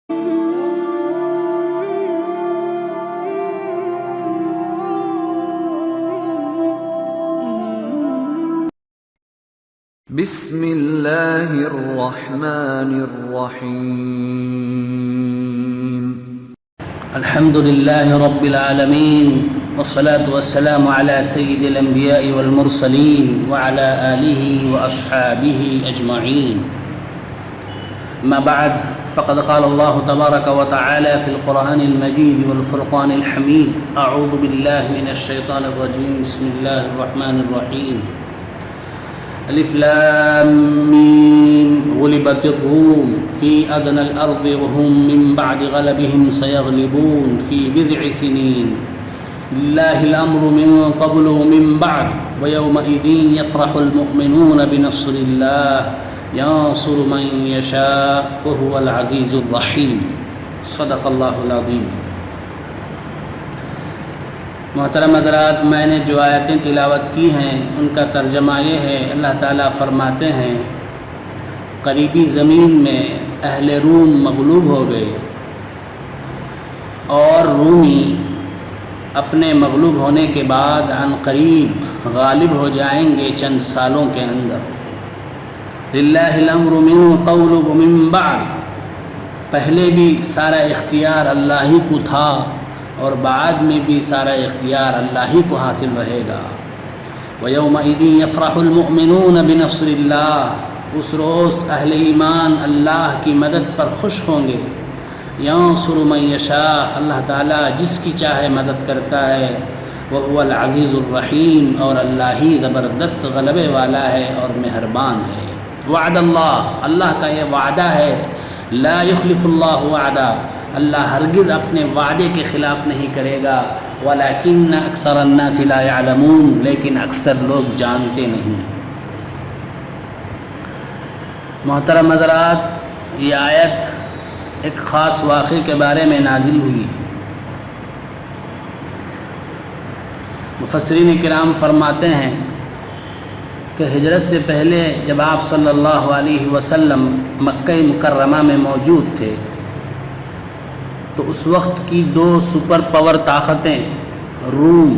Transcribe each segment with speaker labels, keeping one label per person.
Speaker 1: بسم اللہ الرحمن الرحیم
Speaker 2: الحمد للہ رب العالمین والصلاة والسلام على سید الانبیاء والمرسلین وعلى آلہ واصحابہ اجمعین ما بعد فقد قال اللہ تبارک وتعالی فی القرآن المجید والفرقان الحمید اعوذ باللہ من الشیطان الرجیم بسم اللہ الرحمن الرحیم الف لام میم غلبت الروم في أدنى الأرض وهم من بعد غلبهم سيغلبون في بضع سنين لله الأمر من قبل ومن بعد ويومئذ يفرح المؤمنون بنصر الله ينصر من يشاء وهو العزيز الرحيم صدق الله العظيم. محترم حضرات، میں نے جو آیتیں تلاوت کی ہیں ان کا ترجمہ یہ ہے، اللہ تعالیٰ فرماتے ہیں قریبی زمین میں اہل روم مغلوب ہو گئے اور رومی اپنے مغلوب ہونے کے بعد عن قریب غالب ہو جائیں گے چند سالوں کے اندر. للہ الامر من قبل ومن بعد، پہلے بھی سارا اختیار اللہ ہی کو تھا اور بعد میں بھی سارا اختیار اللہ ہی کو حاصل رہے گا. وَيَوْمَئِذٍ يَفْرَحُ الْمُؤْمِنُونَ بِنَصْرِ اللَّهِ، اس روز اہل ایمان اللہ کی مدد پر خوش ہوں گے. يَنصُرُ مَن يَشَاءُ، اللہ تعالیٰ جس کی چاہے مدد کرتا ہے. وَهُوَ الْعَزِيزُ الرَّحِيمُ، اور اللہ ہی زبردست غلبے والا ہے اور مہربان ہے. وعد اللہ کا یہ وعدہ ہے، لا يخلف اللہ وعدہ، اللہ ہرگز اپنے وعدے کے خلاف نہیں کرے گا. ولیکن اکثر الناس لا يعلمون، لیکن اکثر لوگ جانتے نہیں. محترم حضرات، یہ آیت ایک خاص واقعے کے بارے میں نازل ہوئی. مفسرین کرام فرماتے ہیں کہ ہجرت سے پہلے جب آپ صلی اللہ علیہ وسلم مکہ مکرمہ میں موجود تھے تو اس وقت کی دو سپر پاور طاقتیں، روم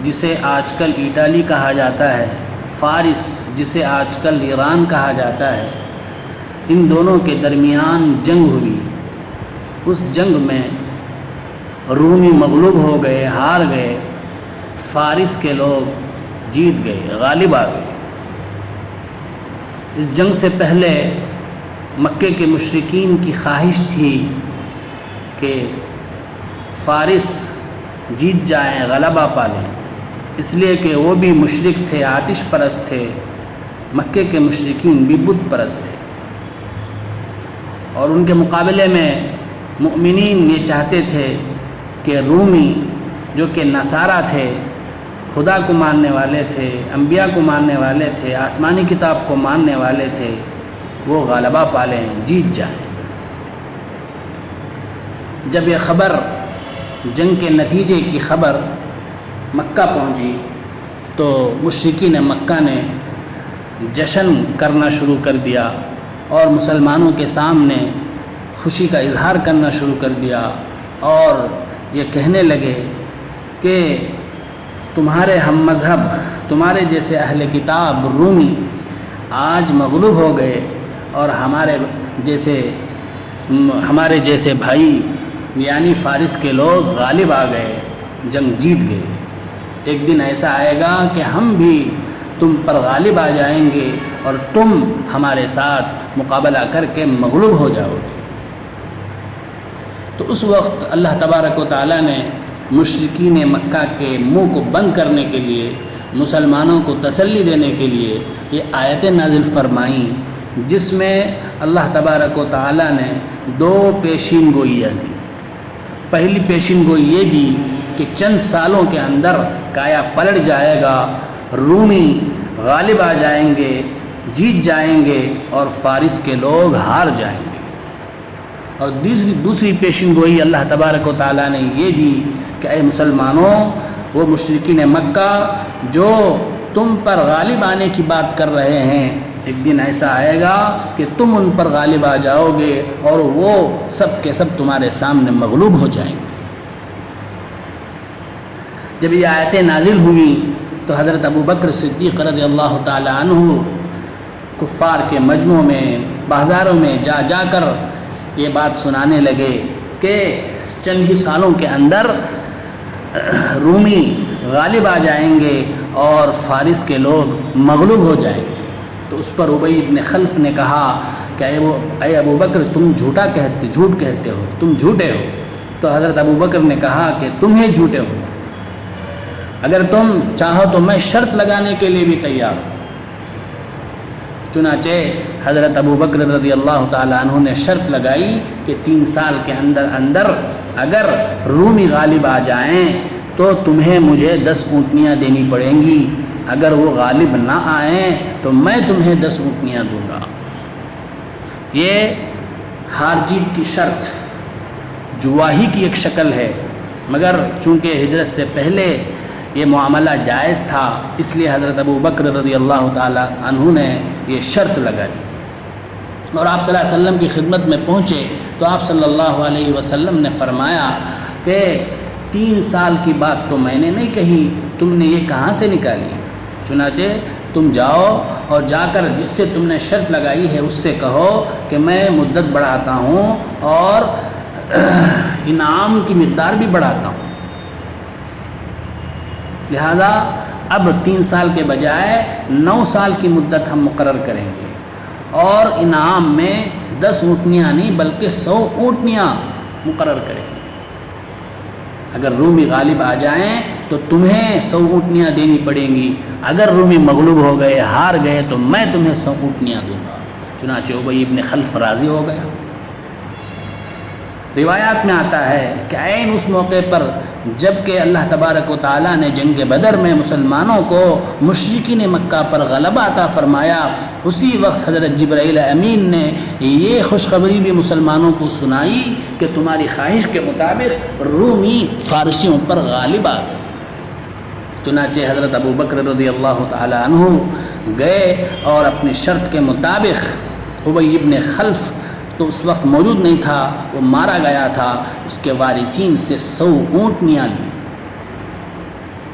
Speaker 2: جسے آج کل اٹلی کہا جاتا ہے، فارس جسے آج کل ایران کہا جاتا ہے، ان دونوں کے درمیان جنگ ہوئی. اس جنگ میں رومی مغلوب ہو گئے، ہار گئے، فارس کے لوگ جیت گئے، غالب آ گئے. اس جنگ سے پہلے مکے کے مشرکین کی خواہش تھی کہ فارس جیت جائیں، غلبہ پالیں، اس لیے کہ وہ بھی مشرک تھے، آتش پرست تھے. مکے کے مشرکین بھی بت پرست تھے اور ان کے مقابلے میں مؤمنین یہ چاہتے تھے کہ رومی جو کہ نصارہ تھے، خدا کو ماننے والے تھے، انبیاء کو ماننے والے تھے، آسمانی کتاب کو ماننے والے تھے، وہ غلبہ پالیں، جیت جائیں. جب یہ خبر، جنگ کے نتیجے کی خبر مکہ پہنچی تو مشرکین مکہ نے جشن کرنا شروع کر دیا اور مسلمانوں کے سامنے خوشی کا اظہار کرنا شروع کر دیا اور یہ کہنے لگے کہ تمہارے ہم مذہب، تمہارے جیسے اہل کتاب رومی آج مغلوب ہو گئے اور ہمارے جیسے بھائی یعنی فارس کے لوگ غالب آ گئے، جنگ جیت گئے. ایک دن ایسا آئے گا کہ ہم بھی تم پر غالب آ جائیں گے اور تم ہمارے ساتھ مقابلہ کر کے مغلوب ہو جاؤ گے. تو اس وقت اللہ تبارک و تعالیٰ نے مشرکین مکہ کے منہ کو بند کرنے کے لیے، مسلمانوں کو تسلی دینے کے لیے یہ آیتیں نازل فرمائیں، جس میں اللہ تبارک و تعالیٰ نے دو پیشین گوئیاں دی. پہلی پیشین گوئی یہ دی کہ چند سالوں کے اندر کایا پلٹ جائے گا، رومی غالب آ جائیں گے، جیت جائیں گے اور فارس کے لوگ ہار جائیں گے. اور دوسری پیشین گوئی اللہ تبارک و تعالیٰ نے یہ دی کہ اے مسلمانوں، وہ مشرکین مکہ جو تم پر غالب آنے کی بات کر رہے ہیں، ایک دن ایسا آئے گا کہ تم ان پر غالب آ جاؤ گے اور وہ سب کے سب تمہارے سامنے مغلوب ہو جائیں گے۔ جب یہ آیتیں نازل ہوئی تو حضرت ابو بکر صدیق رضی اللہ تعالی عنہ کفار کے مجمع میں بازاروں میں جا جا کر یہ بات سنانے لگے کہ چند ہی سالوں کے اندر رومی غالب آ جائیں گے اور فارس کے لوگ مغلوب ہو جائیں گے۔ تو اس پر ابی بن خلف نے کہا کہ اے ابو بکر تم جھوٹ کہتے ہو، تم جھوٹے ہو۔ تو حضرت ابو بکر نے کہا کہ تم ہی جھوٹے ہو، اگر تم چاہو تو میں شرط لگانے کے لیے بھی تیار ہوں۔ چنانچہ حضرت ابو بکر رضی اللہ تعالیٰ عنہ نے شرط لگائی کہ 3 سال کے اندر اگر رومی غالب آ جائیں تو تمہیں مجھے 10 اونٹنیاں دینی پڑیں گی، اگر وہ غالب نہ آئیں تو میں تمہیں 10 اونٹنیاں دوں گا۔ یہ ہار جیت کی شرط جواہی کی ایک شکل ہے، مگر چونکہ ہجرت سے پہلے یہ معاملہ جائز تھا اس لیے حضرت ابو بکر رضی اللہ تعالیٰ عنہ نے یہ شرط لگا دی اور آپ صلی اللہ علیہ وسلم کی خدمت میں پہنچے تو آپ صلی اللہ علیہ وسلم نے فرمایا کہ 3 سال کی بات تو میں نے نہیں کہی، تم نے یہ کہاں سے نکالی؟ چنانچہ تم جاؤ اور جا کر جس سے تم نے شرط لگائی ہے اس سے کہو کہ میں مدت بڑھاتا ہوں اور انعام کی مقدار بھی بڑھاتا ہوں، لہذا اب 3 سال کے بجائے 9 سال کی مدت ہم مقرر کریں گے اور انعام میں 10 اونٹنیاں نہیں بلکہ 100 اونٹنیاں مقرر کریں گے۔ اگر رومی غالب آ جائیں تو تمہیں 100 اونٹنیاں دینی پڑیں گی، اگر رومی مغلوب ہو گئے ہار گئے تو میں تمہیں 100 اونٹنیاں دوں گا۔ چنانچہ ابی بن خلف راضی ہو گیا۔ روایات میں آتا ہے کہ عین اس موقع پر جب کہ اللہ تبارک و تعالیٰ نے جنگ بدر میں مسلمانوں کو مشرکین مکہ پر غلبہ عطا فرمایا، اسی وقت حضرت جبرائیل امین نے یہ خوشخبری بھی مسلمانوں کو سنائی کہ تمہاری خواہش کے مطابق رومی فارسیوں پر غالب آ گئے۔ چنانچہ حضرت ابو بکر رضی اللہ تعالی عنہ گئے اور اپنی شرط کے مطابق ابی بن خلف تو اس وقت موجود نہیں تھا، وہ مارا گیا تھا، اس کے وارثین سے 100 اونٹنیاں لی۔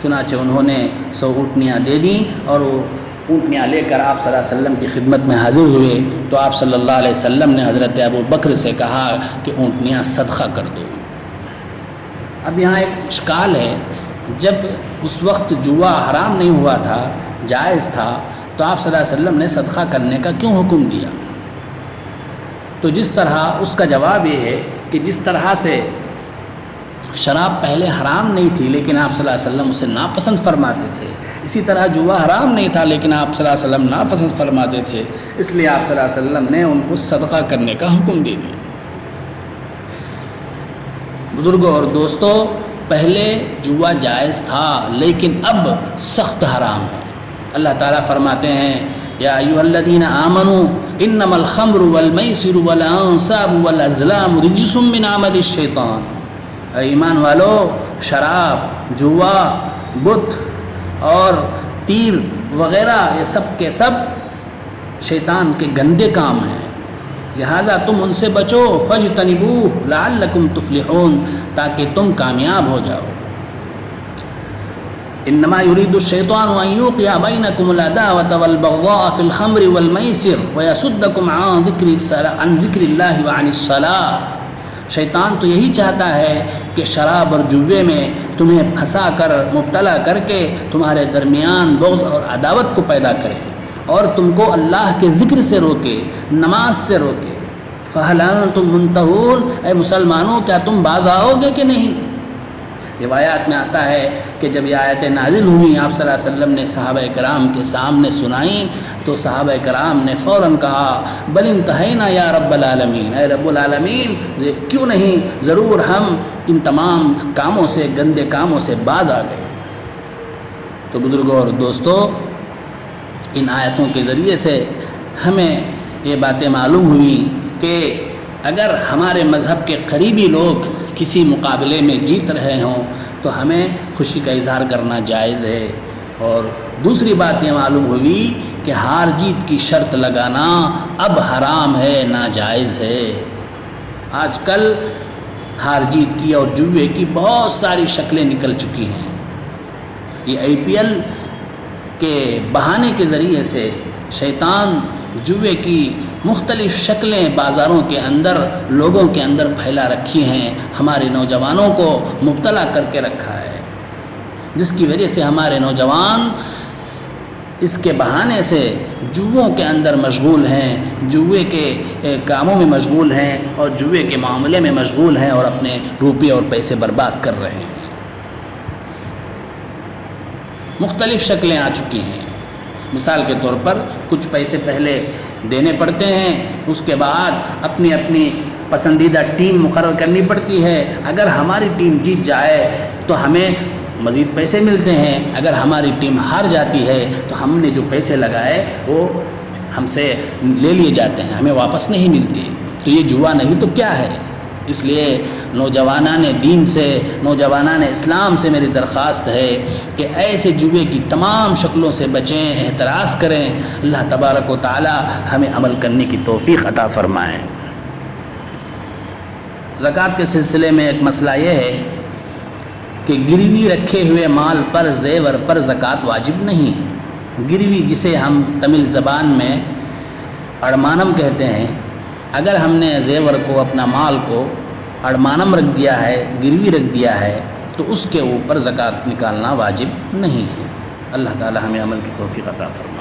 Speaker 2: چنانچہ انہوں نے 100 اونٹنیاں دے دیں اور وہ اونٹنیاں لے کر آپ صلی اللہ علیہ وسلم کی خدمت میں حاضر ہوئے تو آپ صلی اللہ علیہ وسلم نے حضرت ابو بکر سے کہا کہ اونٹنیاں صدقہ کر دو۔ اب یہاں ایک اشکال ہے، جب اس وقت جوا حرام نہیں ہوا تھا، جائز تھا، تو آپ صلی اللہ علیہ وسلم نے صدقہ کرنے کا کیوں حکم دیا؟ تو جس طرح اس کا جواب یہ ہے کہ جس طرح سے شراب پہلے حرام نہیں تھی لیکن آپ صلی اللہ علیہ وسلم اسے ناپسند فرماتے تھے، اسی طرح جوا حرام نہیں تھا لیکن آپ صلی اللہ علیہ وسلم ناپسند فرماتے تھے، اس لیے آپ صلی اللہ علیہ وسلم نے ان کو صدقہ کرنے کا حکم دے دیا۔ بزرگوں اور دوستوں، پہلے جوا جائز تھا لیکن اب سخت حرام ہے۔ اللہ تعالیٰ فرماتے ہیں یا ایھا الذین آمنوا انما الخمر والمیسر والانصاب والازلام رجس من عمل الشیطان۔ اے ایمان والو، شراب، جوا، بت اور تیر وغیرہ یہ سب کے سب شیطان کے گندے کام ہیں، لہٰذا تم ان سے بچو، فاجتنبوہ لعلکم تفلحون، تاکہ تم کامیاب ہو جاؤ۔ انما يريد الشيطان ان يوقع بينكم العداوة والبغضاء في الخمر والميسر ويصدكم عن ذكر الله وعن الصلاة۔ شیطان تو یہی چاہتا ہے کہ شراب اور جوے میں تمہیں پھنسا کر مبتلا کر کے تمہارے درمیان بغض اور عداوت کو پیدا کرے اور تم کو اللہ کے ذکر سے روکے، نماز سے روکے۔ فَهَلْ أَنْتُمْ مُنْتَهُونَ، اے مسلمانوں کیا تم باز آؤ گے کہ نہیں؟ روایات میں آتا ہے کہ جب یہ آیتیں نازل ہوئیں آپ صلی اللہ علیہ وسلم نے صحابہ کرام کے سامنے سنائیں تو صحابہ کرام نے فوراً کہا بل انتہینا یا رب العالمین، اے رب العالمین کیوں نہیں، ضرور ہم ان تمام کاموں سے، گندے کاموں سے باز آ گئے۔ تو بزرگوں اور دوستوں، ان آیتوں کے ذریعے سے ہمیں یہ باتیں معلوم ہوئیں کہ اگر ہمارے مذہب کے قریبی لوگ کسی مقابلے میں جیت رہے ہوں تو ہمیں خوشی کا اظہار کرنا جائز ہے اور دوسری بات یہ معلوم ہوئی کہ ہار جیت کی شرط لگانا اب حرام ہے، ناجائز ہے۔ آج کل ہار جیت کی اور جوئے کی بہت ساری شکلیں نکل چکی ہیں۔ یہ IPL کے بہانے کے ذریعے سے شیطان جوئے کی مختلف شکلیں بازاروں کے اندر لوگوں کے اندر پھیلا رکھی ہیں، ہمارے نوجوانوں کو مبتلا کر کے رکھا ہے، جس کی وجہ سے ہمارے نوجوان اس کے بہانے سے جوؤں کے اندر مشغول ہیں، جوئے کے کاموں میں مشغول ہیں اور جوئے کے معاملے میں مشغول ہیں اور اپنے روپے اور پیسے برباد کر رہے ہیں۔ مختلف شکلیں آ چکی ہیں۔ مثال کے طور پر کچھ پیسے پہلے دینے پڑتے ہیں، اس کے بعد اپنی اپنی پسندیدہ ٹیم مقرر کرنی پڑتی ہے۔ اگر ہماری ٹیم جیت جائے تو ہمیں مزید پیسے ملتے ہیں، اگر ہماری ٹیم ہار جاتی ہے تو ہم نے جو پیسے لگائے وہ ہم سے لے لیے جاتے ہیں، ہمیں واپس نہیں ملتی۔ تو یہ جوا نہیں تو کیا ہے؟ اس لیے نوجوانان دین سے، نوجوانان اسلام سے میری درخواست ہے کہ ایسے جوئے کی تمام شکلوں سے بچیں، احتراز کریں۔ اللہ تبارک و تعالی ہمیں عمل کرنے کی توفیق عطا فرمائیں۔ زکوٰۃ کے سلسلے میں ایک مسئلہ یہ ہے کہ گروی رکھے ہوئے مال پر، زیور پر زکوٰۃ واجب نہیں ہے۔ گروی جسے ہم تمل زبان میں اڑمانم کہتے ہیں، اگر ہم نے زیور کو، اپنا مال کو اڑمانم رکھ دیا ہے، گروی رکھ دیا ہے، تو اس کے اوپر زکوٰۃ نکالنا واجب نہیں ہے۔ اللہ تعالی ہمیں عمل کی توفیق عطا فرمائے۔